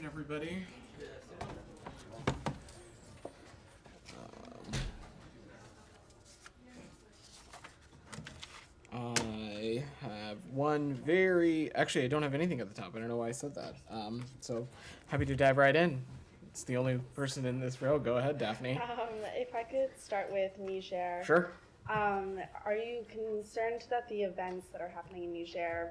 afternoon, everybody. I have one actually, I don't have anything at the top. I don't know why I said that. So happy to dive right in. It's the only person in this row. Go ahead, Daphne. If I could start with Niger. Sure. Are you concerned that the events that are happening in Niger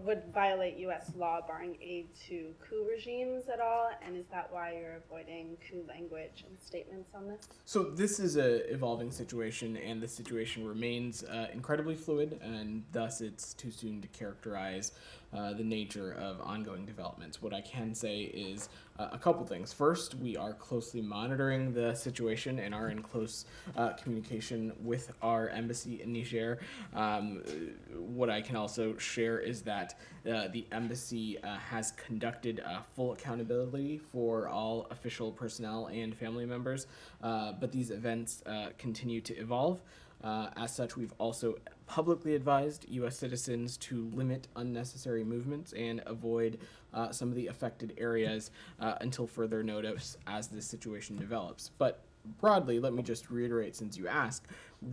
would violate U.S. law barring aid to coup regimes at all? And is that why you're avoiding coup language and statements on this? So this is a evolving situation, and the situation remains incredibly fluid, and thus it's too soon to characterize the nature of ongoing developments. What I can say is a couple things. First, we are closely monitoring the situation and are in close communication with our embassy in Niger. What I can also share is that the embassy has conducted full accountability for all official personnel and family members, but these events continue to evolve. As such, we've also publicly advised U.S. citizens to limit unnecessary movements and avoid some of the affected areas until further notice as this situation develops. But broadly, let me just reiterate, since you ask,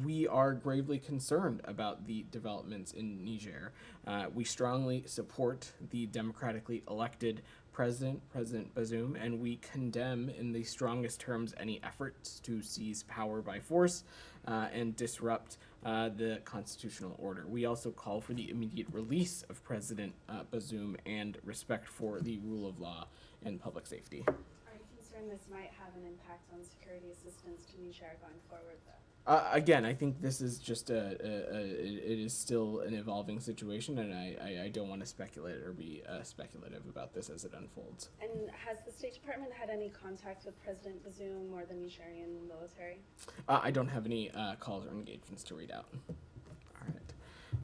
we are gravely concerned about the developments in Niger. We strongly support the democratically elected President Bazoum, and we condemn in the strongest terms any efforts to seize power by force and disrupt the constitutional order. We also call for the immediate release of President Bazoum and respect for the rule of law and public safety. Are you concerned this might have an impact on security assistance to Niger going forward, though? Again, I think this is just it is still an evolving situation, and I don't want to speculate or be speculative about this as it unfolds. And has the State Department had any contact with President Bazoum or the Nigerian military? I don't have any calls or engagements to read out.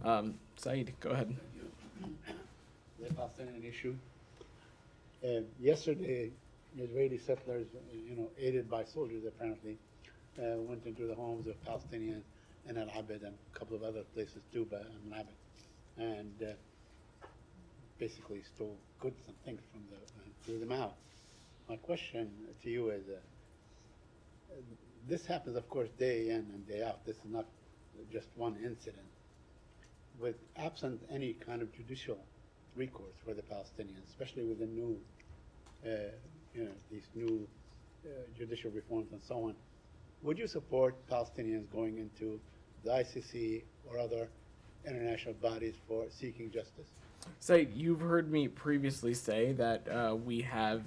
All right. Saeed, go ahead. The Palestinian issue. Yesterday, Israeli settlers, aided by soldiers apparently, went into the homes of Palestinians in Al Abed and a couple of other places too, but in Al Abed, and basically stole goods and things from threw them out. My question to you is, this happens, of course, day in and day out. This is not just one incident. With absent any kind of judicial recourse for the Palestinians, especially with the new, these new judicial reforms and so on, would you support Palestinians going into the ICC or other international bodies for seeking justice? So you've heard me previously say that we have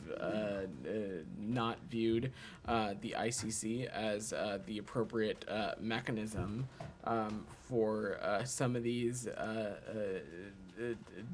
not viewed the ICC as the appropriate mechanism for some of these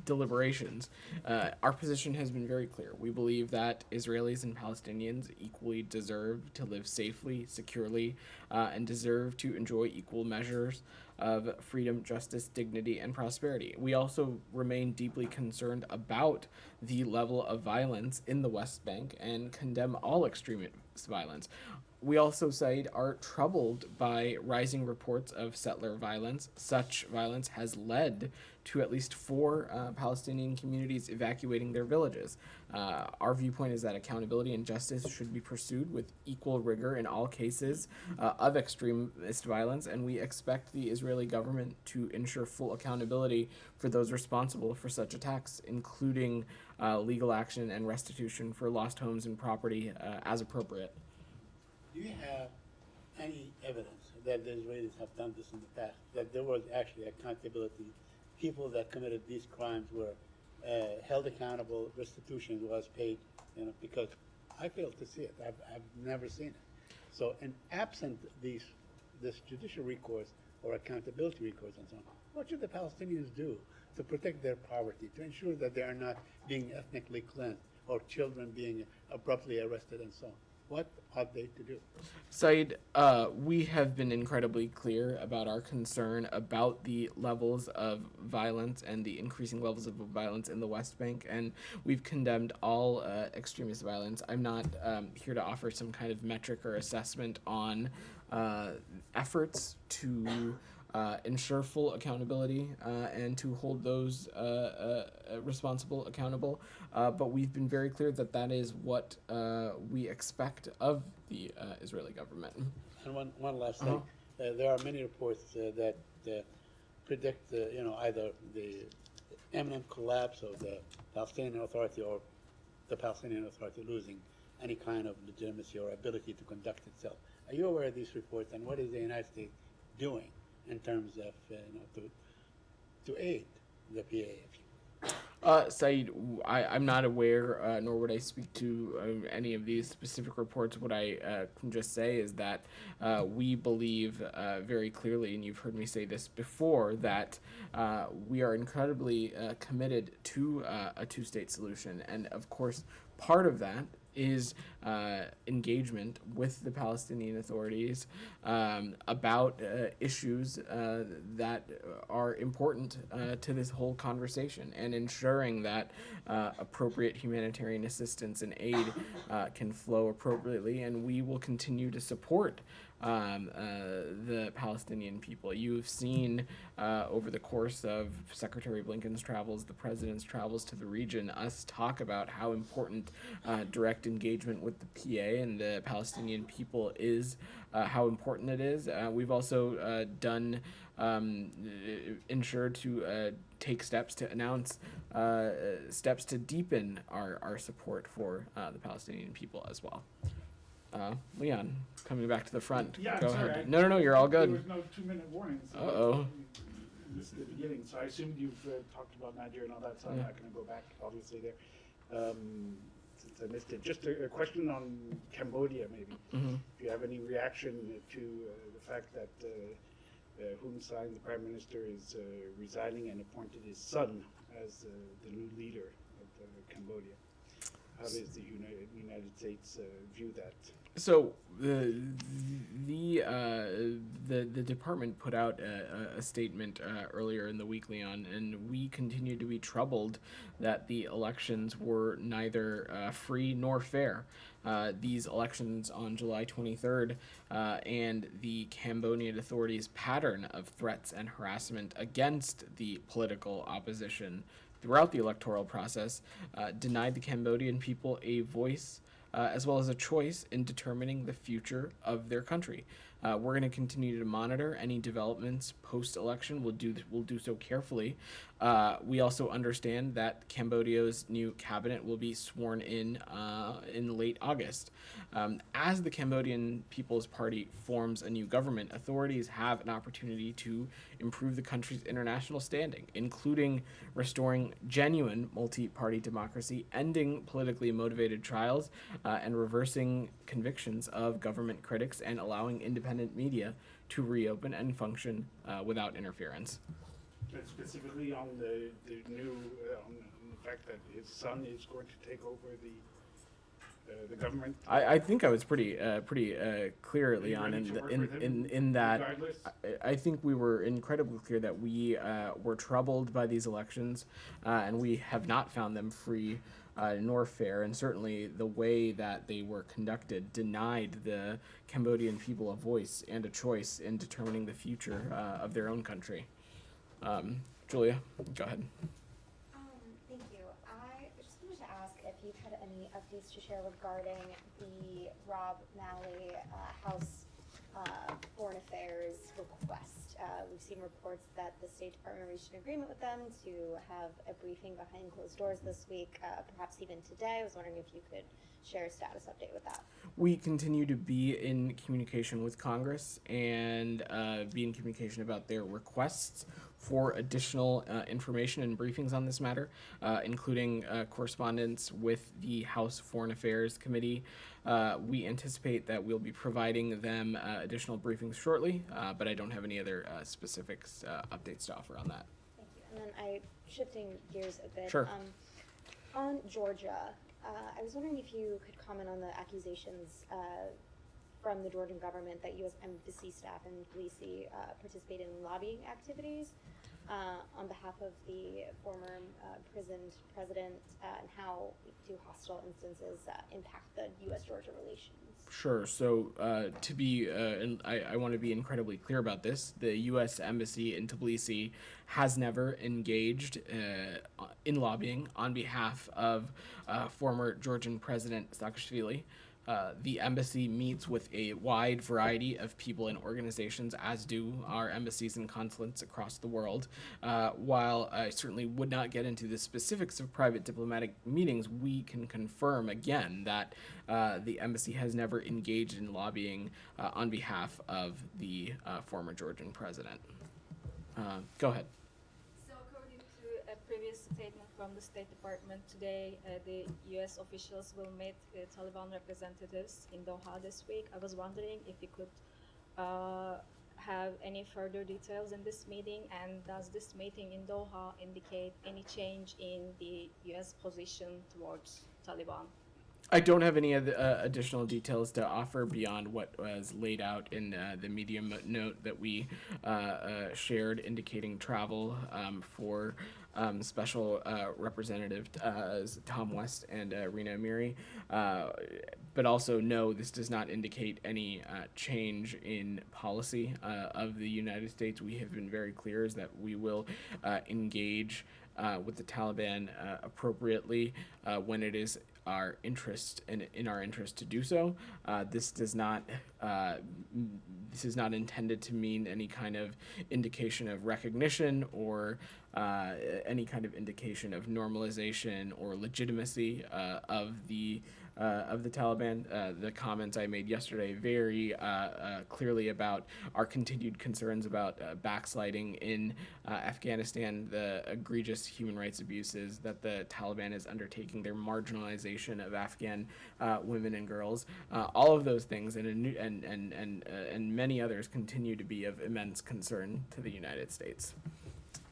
deliberations. Our position has been very clear. We believe that Israelis and Palestinians equally deserve to live safely, securely, and deserve to enjoy equal measures of freedom, justice, dignity, and prosperity. We also remain deeply concerned about the level of violence in the West Bank and condemn all extremist violence. We also, Said, are troubled by rising reports of settler violence. Such violence has led to at least 4 Palestinian communities evacuating their villages. Our viewpoint is that accountability and justice should be pursued with equal rigor in all cases of extremist violence, and we expect the Israeli government to ensure full accountability for those responsible for such attacks, including legal action and restitution for lost homes and property as appropriate. Do you have any evidence that the Israelis have done this in the past, that there was actually accountability, people that committed these crimes were held accountable, restitution was paid, because I fail to see it. I've never seen it. So, in absent this judicial recourse or accountability recourse and so on, what should the Palestinians do to protect their poverty, to ensure that they are not being ethnically cleansed or children being abruptly arrested and so on? What ought they to do? Said, we have been incredibly clear about our concern about the levels of violence and the increasing levels of violence in the West Bank, and we've condemned all extremist violence. I'm not here to offer some kind of metric or assessment on efforts to ensure full accountability and to hold those responsible accountable. But we've been very clear that that is what we expect of the Israeli government. And one last thing, there are many reports that predict, either the imminent collapse of the Palestinian Authority or the Palestinian Authority losing any kind of legitimacy or ability to conduct itself. Are you aware of these reports, and what is the United States doing in terms of to aid the PA? Saeed, I'm not aware, nor would I speak to any of these specific reports. What I can just say is that we believe very clearly, and you've heard me say this before, that we are incredibly committed to a two-state solution. And of course, part of that is engagement with the Palestinian authorities about issues that are important to this whole conversation, and ensuring that appropriate humanitarian assistance and aid can flow appropriately. And we will continue to support the Palestinian people. You've seen over the course of Secretary Blinken's travels, the president's travels to the region, us talk about how important direct engagement with the PA and the Palestinian people is, how important it is. We've also ensured to take steps to announce steps to deepen our support for the Palestinian people as well. Leon, coming back to the front. Yeah, Go I'm sorry. ahead. No, you're all good. There was no 2-minute warning. So Uh-oh. This is the beginning. So I assumed you've talked about Nigeria and all that, so I'm Yeah. not going to go back, obviously, there. Since I missed it. Just a question on Cambodia, maybe. Mm-hmm. If you have any reaction to the fact that Hun Sen, the Prime Minister, is resigning and appointed his son as the new leader of Cambodia. How does the United States view that? So the department put out a statement earlier in the week, Leon, and we continue to be troubled that the elections were neither free nor fair. These elections on July 23rd and the Cambodian authorities' pattern of threats and harassment against the political opposition throughout the electoral process denied the Cambodian people a voice as well as a choice in determining the future of their country. We're going to continue to monitor any developments post-election. We'll do so carefully. We also understand that Cambodia's new cabinet will be sworn in late August. As the Cambodian People's Party forms a new government, authorities have an opportunity to improve the country's international standing, including restoring genuine multi-party democracy, ending politically motivated trials, and reversing convictions of government critics, and allowing independent media to reopen and function without interference. And specifically on the new, on the fact that his son is going to take over the government. I think I was pretty clear, Leon, ready to work with him in that. regardless? I think we were incredibly clear that we were troubled by these elections, and we have not found them free nor fair, and certainly the way that they were conducted denied the Cambodian people a voice and a choice in determining the future of their own country. Julia, go ahead. Thank you. I just wanted to ask if you've had any updates to share regarding the Rob Malley House Foreign Affairs request. We've seen reports that the State Department reached an agreement with them to have a briefing behind closed doors this week, perhaps even today. I was wondering if you could share a status update with that. We continue to be in communication with Congress and be in communication about their requests for additional information and briefings on this matter, including correspondence with the House Foreign Affairs Committee. We anticipate that we'll be providing them additional briefings shortly, but I don't have any other specifics updates to offer on that. Thank you. And then shifting gears a bit. Sure. On Georgia, I was wondering if you could comment on the accusations from the Georgian government that U.S. Embassy staff and police participated in lobbying activities. on behalf of the former imprisoned president and how do hostile instances impact the U.S.-Georgia relations? Sure. So, to be, and I want to be incredibly clear about this. The U.S. Embassy in Tbilisi has never engaged in lobbying on behalf of former Georgian President Saakashvili. The embassy meets with a wide variety of people and organizations, as do our embassies and consulates across the world. While I certainly would not get into the specifics of private diplomatic meetings, we can confirm again that the embassy has never engaged in lobbying on behalf of the former Georgian president. Go ahead. So, according to a previous statement from the State Department today, the U.S. officials will meet Taliban representatives in Doha this week. I was wondering if you could have any further details in this meeting, and does this meeting in Doha indicate any change in the U.S. position towards Taliban? I don't have any additional details to offer beyond what was laid out in the media note that we shared, indicating travel for Special Representative Tom West and Rina Amiri. But also, no, this does not indicate any change in policy of the United States. We have been very clear is that we will engage with the Taliban appropriately when it is our interest and in our interest to do so. This is not intended to mean any kind of indication of recognition or any kind of indication of normalization or legitimacy of the Taliban. The comments I made yesterday very clearly about our continued concerns about backsliding in Afghanistan, the egregious human rights abuses that the Taliban is undertaking, their marginalization of Afghan women and girls. All of those things and many others continue to be of immense concern to the United States.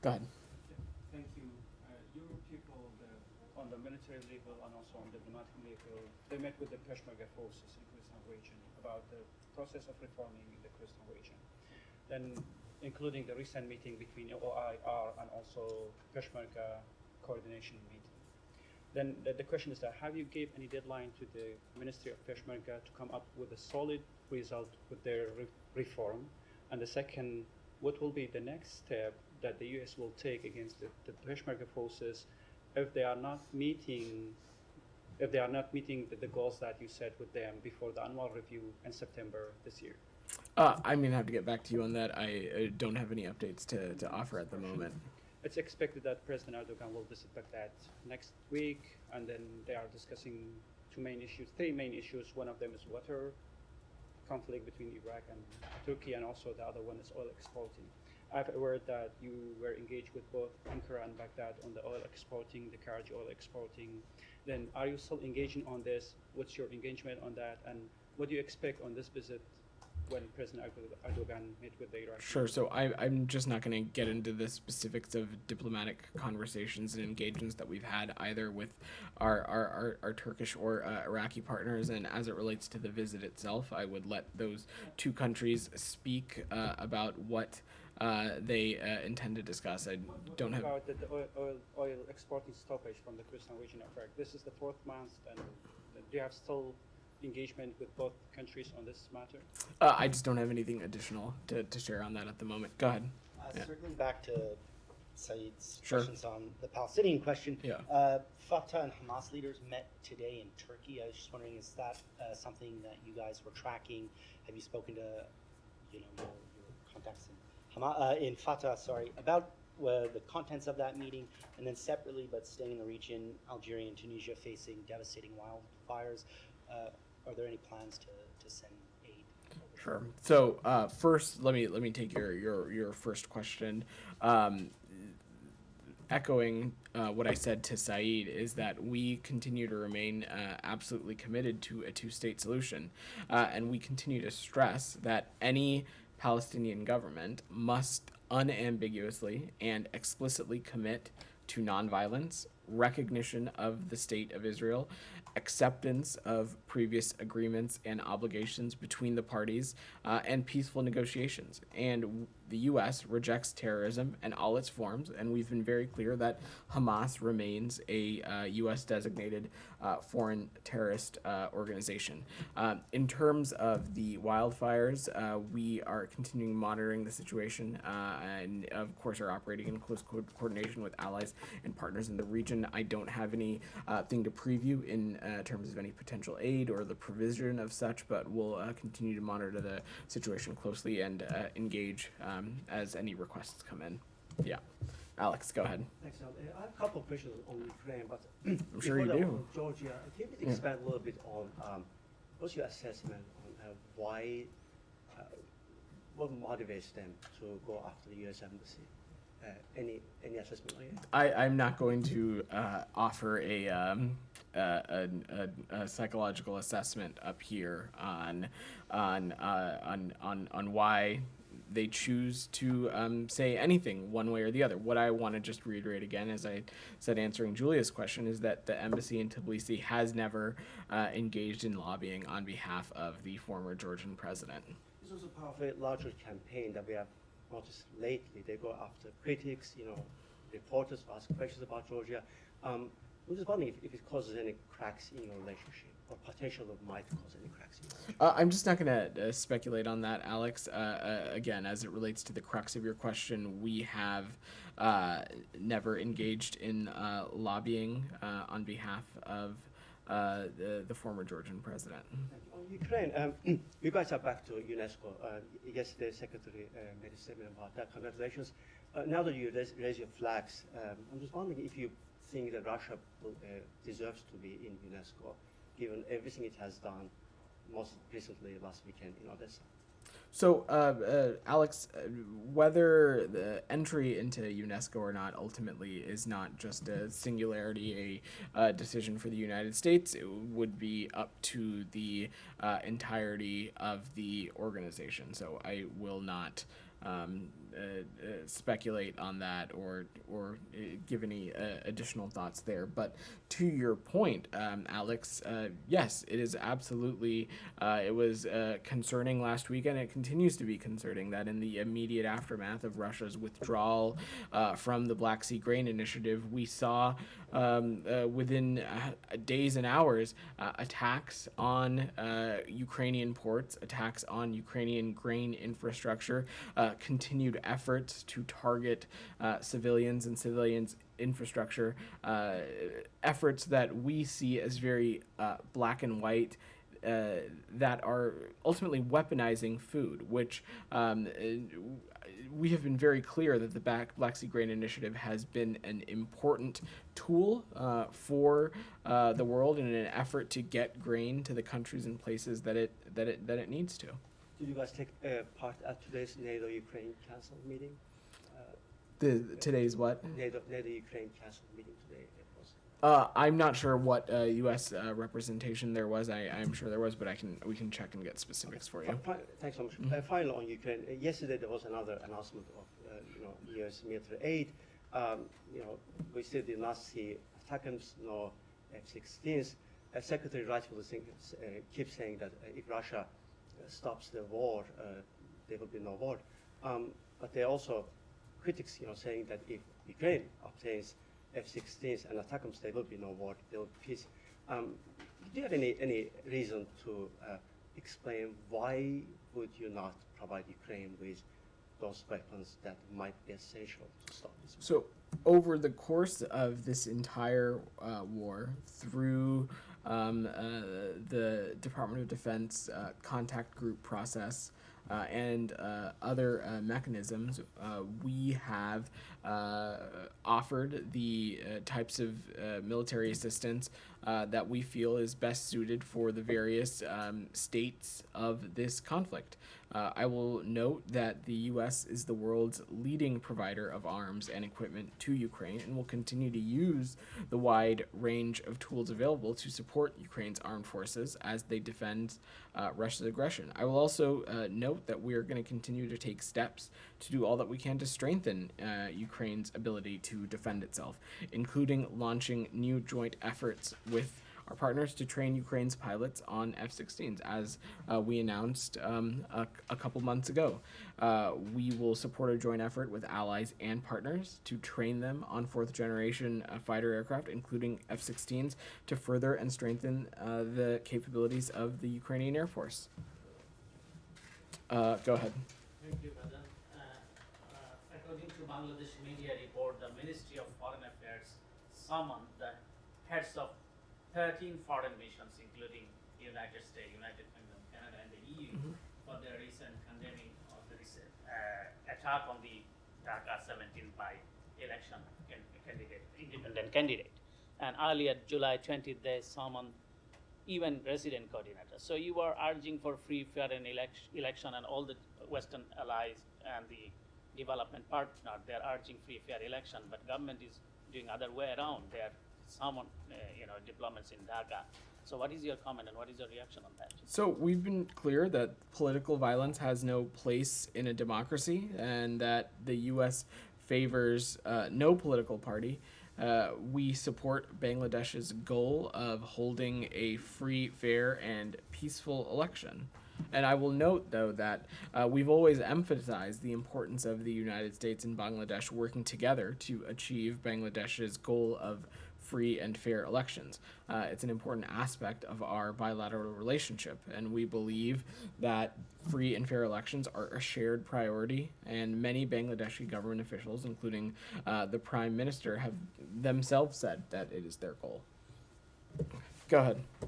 Go ahead. Thank you. Your people on the military level and also on the diplomatic level, they met with the Peshmerga forces in Kurdistan region about the process of reforming the Kurdistan region. Then, including the recent meeting between OIR and also Peshmerga coordination meeting. Then the question is that have you gave any deadline to the Ministry of Peshmerga to come up with a solid result with their reform? And the second, what will be the next step that the U.S. will take against the Peshmerga forces if they are not meeting the goals that you set with them before the annual review in September this year? I'm going to have to get back to you on that. I don't have any updates to offer at the moment. It's expected that President Erdogan will visit Baghdad next week, and then they are discussing three main issues. One of them is water conflict between Iraq and Turkey, and also the other one is oil exporting. I've heard that you were engaged with both Ankara and Baghdad on the oil exporting, the Karachi oil exporting. Then are you still engaging on this? What's your engagement on that? And what do you expect on this visit when President Erdogan met with the Iraqi? Sure. So I'm just not going to get into the specifics of diplomatic conversations and engagements that we've had either with our Turkish or Iraqi partners. And as it relates to the visit itself, I would let those two countries speak about what they intend to discuss. I don't have... About the oil exporting stoppage from the Kurdistan region of Iraq. This is the 4th month, and do you have still engagement with both countries on this matter? I just don't have anything additional to share on that at the moment. Go ahead. Circling back to Saeed's Sure. questions on the Palestinian question, Yeah. Fatah and Hamas leaders met today in Turkey. I was just wondering, is that something that you guys were tracking? Have you spoken to, your contacts in Fatah, about the contents of that meeting? And then separately, but staying in the region, Algeria and Tunisia facing devastating wildfires. Are there any plans to send aid? Sure. So first, let me take your first question. Echoing what I said to Saeed is that we continue to remain absolutely committed to a two-state solution, and we continue to stress that any Palestinian government must unambiguously and explicitly commit to nonviolence, recognition of the State of Israel, acceptance of previous agreements and obligations between the parties, and peaceful negotiations. And the U.S. rejects terrorism in all its forms, and we've been very clear that Hamas remains a U.S. designated foreign terrorist organization. In terms of the wildfires, we are continuing monitoring the situation and, of course, are operating in close coordination with allies and partners in the region. I don't have any thing to preview in terms of any potential aid or the provision of such, but we'll continue to monitor the situation closely and engage as any requests come in. Yeah. Alex, go ahead. Thanks, Al. I have a couple of questions on Ukraine, but I'm sure you before that, do. on Georgia, can you expand a little bit on what's your assessment on why, what motivates them to go after the U.S. Embassy? Any assessment on it? I'm not going to offer a psychological assessment up here on why they choose to say anything one way or the other. What I want to just reiterate again, as I said answering Julia's question, is that the embassy in Tbilisi has never engaged in lobbying on behalf of the former Georgian president. It's also part of a larger campaign that we have noticed lately. They go after critics, reporters who ask questions about Georgia. I'm just wondering if it causes any cracks in your relationship, or potential of might cause any cracks in your relationship. I'm just not going to speculate on that, Alex. Again, as it relates to the crux of your question, we have never engaged in lobbying on behalf of the former Georgian president. On Ukraine, you guys are back to UNESCO. Yesterday, Secretary made a statement about that. Congratulations. Now that you raise your flags, I'm just wondering if you think that Russia deserves to be in UNESCO, given everything it has done, most recently last weekend in Odessa. So, Alex, whether the entry into UNESCO or not ultimately is not just a singularity, a decision for the United States. It would be up to the entirety of the organization. So I will not speculate on that or give any additional thoughts there. But to your point, Alex, yes, it is absolutely, it was concerning last weekend. It continues to be concerning that in the immediate aftermath of Russia's withdrawal from the Black Sea Grain Initiative, we saw within days and hours attacks on Ukrainian ports, attacks on Ukrainian grain infrastructure, continued efforts to target civilians and civilians' infrastructure, efforts that we see as very black and white, that are ultimately weaponizing food, which we have been very clear that the Black Sea Grain Initiative has been an important tool for the world in an effort to get grain to the countries and places that it needs to. Did you guys take part at today's NATO-Ukraine Council meeting? Today's what? NATO-Ukraine Council meeting today. It was. I'm not sure what U.S. representation there was. I'm sure there was, but we can check and get specifics for you. Thanks so much. Finally, on Ukraine, yesterday there was another announcement of U.S. military aid. We still did not see ATACMS nor F-16s. Secretary rightfully keeps saying that if Russia stops the war, there will be no war. But there are also critics, saying that if Ukraine obtains F-16s and ATACMS, there will be no war, there will be peace. Do you have any reason to explain why would you not provide Ukraine with those weapons that might be essential to stop this war? So, over the course of this entire war, through the Department of Defense contact group process and other mechanisms, we have offered the types of military assistance that we feel is best suited for the various states of this conflict. I will note that the U.S. is the world's leading provider of arms and equipment to Ukraine and will continue to use the wide range of tools available to support Ukraine's armed forces as they defend Russia's aggression. I will also note that we are going to continue to take steps to do all that we can to strengthen Ukraine's ability to defend itself, including launching new joint efforts with our partners to train Ukraine's pilots on F-16s, as we announced a couple months ago. We will support a joint effort with allies and partners to train them on fourth-generation fighter aircraft, including F-16s, to further and strengthen the capabilities of the Ukrainian Air Force. Go ahead. Thank you, Madam. According to Bangladesh media report, the Ministry of Foreign Affairs summoned the heads of 13 foreign missions, including the United States, United Kingdom, Canada, and the EU, for their recent condemning of the recent attack on the Dhaka 17 by election candidate, independent candidate. And earlier, July 20th, they summoned even resident coordinators. So you are urging for free, fair, and election, and all the Western allies and the development partner, they're urging free, fair election, but government is doing other way around. They're summon, diplomats in Dhaka. So what is your comment and what is your reaction on that? So we've been clear that political violence has no place in a democracy, and that the U.S. favors no political party. We support Bangladesh's goal of holding a free, fair, and peaceful election. And I will note, though, that we've always emphasized the importance of the United States and Bangladesh working together to achieve Bangladesh's goal of free and fair elections. It's an important aspect of our bilateral relationship, and we believe that free and fair elections are a shared priority, and many Bangladeshi government officials, including the Prime Minister, have themselves said that it is their goal. Go ahead. So,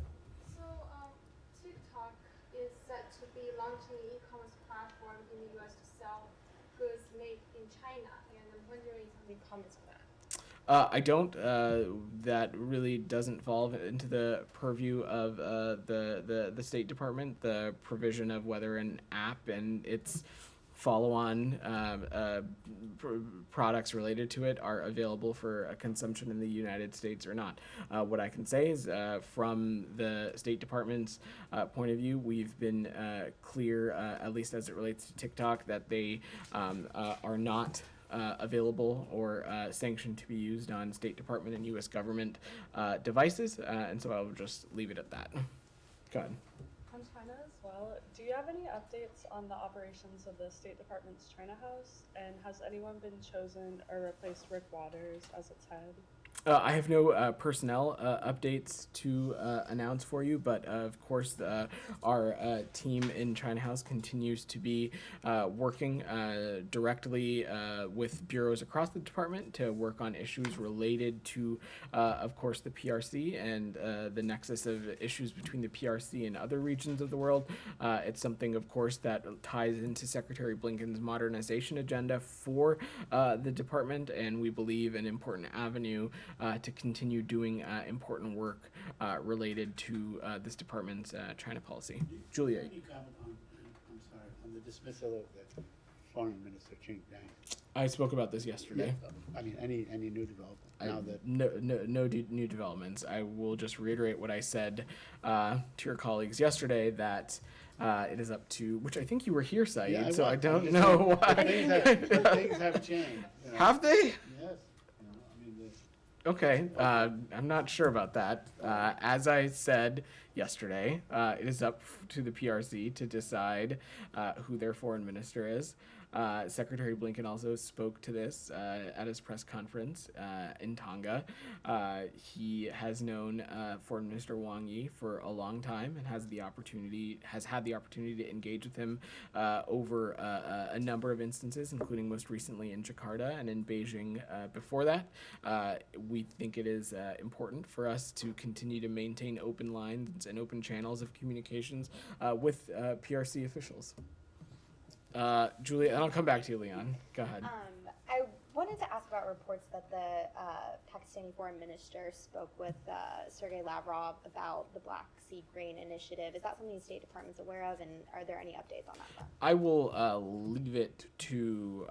TikTok is set to be launching an e-commerce platform in the U.S. to sell goods made in China, and I'm wondering if you have any comments on that. I don't. That really doesn't fall into the purview of the State Department. The provision of whether an app and its follow-on products related to it are available for consumption in the United States or not. What I can say is, from the State Department's point of view, we've been clear, at least as it relates to TikTok, that they are not available or sanctioned to be used on State Department and U.S. government devices, and so I'll just leave it at that. Go ahead. On China as well, do you have any updates on the operations of the State Department's China House, and has anyone been chosen or replaced Rick Waters as its head? I have no personnel updates to announce for you, but of course our team in China House continues to be working directly with bureaus across the department to work on issues related to, of course, the PRC and the nexus of issues between the PRC and other regions of the world. It's something, of course, that ties into Secretary Blinken's modernization agenda for the department, and we believe an important avenue to continue doing important work related to this department's China policy. Julia. Can you comment on the dismissal of the Foreign Minister Qin Gang? I spoke about this yesterday. I mean, any new development now that No new developments. I will just reiterate what I said to your colleagues yesterday, that it is up to, which I think you were here, Saeed, Yeah, so was. I don't know why. things have changed. You know. Have they? Yes. You know, I mean, Okay, I'm not sure about that. As I said yesterday, it is up to the PRC to decide who their foreign minister is. Secretary Blinken also spoke to this at his press conference in Tonga. He has known Foreign Minister Wang Yi for a long time and has had the opportunity to engage with him over a number of instances, including most recently in Jakarta and in Beijing before that. We think it is important for us to continue to maintain open lines and open channels of communications with PRC officials. Julia, and I'll come back to you, Leon. Go ahead. I wanted to ask about reports that the Pakistani foreign minister spoke with Sergei Lavrov about the Black Sea Grain Initiative. Is that something the State Department's aware of, and are there any updates on that front? I will leave it to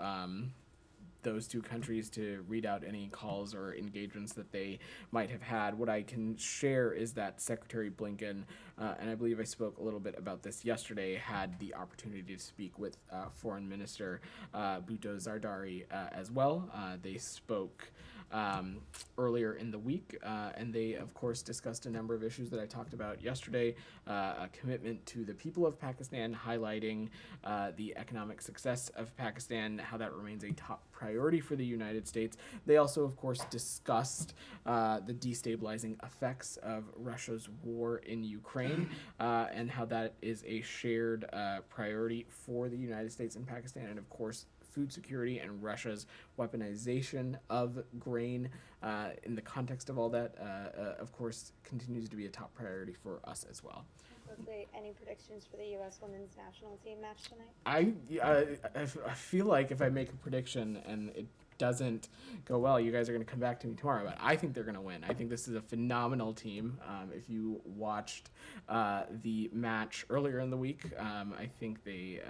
those two countries to read out any calls or engagements that they might have had. What I can share is that Secretary Blinken, and I believe I spoke a little bit about this yesterday, had the opportunity to speak with Foreign Minister Bhutto Zardari as well. They spoke earlier in the week, and they, of course, discussed a number of issues that I talked about yesterday. A commitment to the people of Pakistan, highlighting the economic success of Pakistan, how that remains a top priority for the United States. They also, of course, discussed the destabilizing effects of Russia's war in Ukraine, and how that is a shared priority for the United States and Pakistan, and of course, food security and Russia's weaponization of grain in the context of all that, of course, continues to be a top priority for us as well. Quickly, any predictions for the U.S. women's national team match tonight? I feel like if I make a prediction and it doesn't go well, you guys are going to come back to me tomorrow. But I think they're going to win. I think this is a phenomenal team. If you watched the match earlier in the week, I think they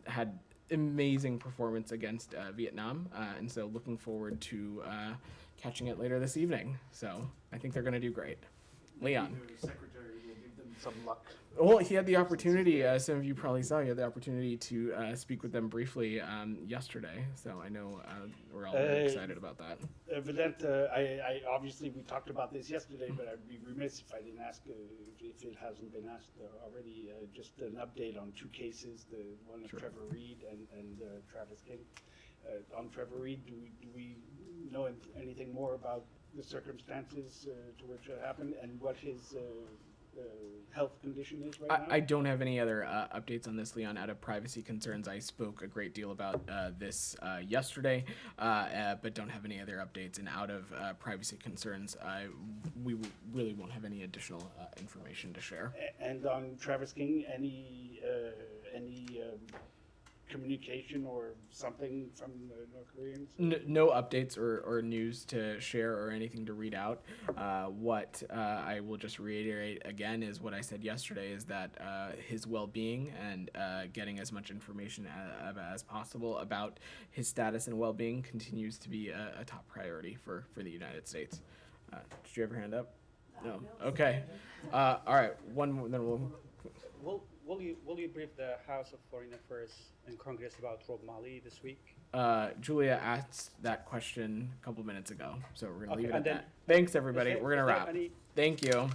had amazing performance against Vietnam, and so looking forward to catching it later this evening. So I think they're going to do great. Leon. Their secretary will give them some luck. Well, he had the opportunity, some of you probably saw, he had the opportunity to speak with them briefly yesterday. So I know we're all very excited about that. Vedant, I obviously, we talked about this yesterday, but I'd be remiss if I didn't ask, if it hasn't been asked already, just an update on two cases, the one of Sure. Trevor Reed and Travis King. On Trevor Reed, do we know anything more about the circumstances to which it happened and what his health condition is right now? I don't have any other updates on this, Leon. Out of privacy concerns, I spoke a great deal about this yesterday, but don't have any other updates. And out of privacy concerns, we really won't have any additional information to share. And on Travis King, any communication or something from the North Koreans? No updates or news to share or anything to read out. What I will just reiterate again is what I said yesterday, is that his well-being and getting as much information as possible about his status and well-being continues to be a top priority for the United States. Did you have your hand up? No. Okay. All right. One more, then we'll... Will you brief the House of Foreign Affairs and Congress about Rob Malley this week? Julia asked that question a couple minutes ago, so we're gonna leave it and at then- that. Thanks, everybody. Is there- We're gonna is there wrap. any- Thank you.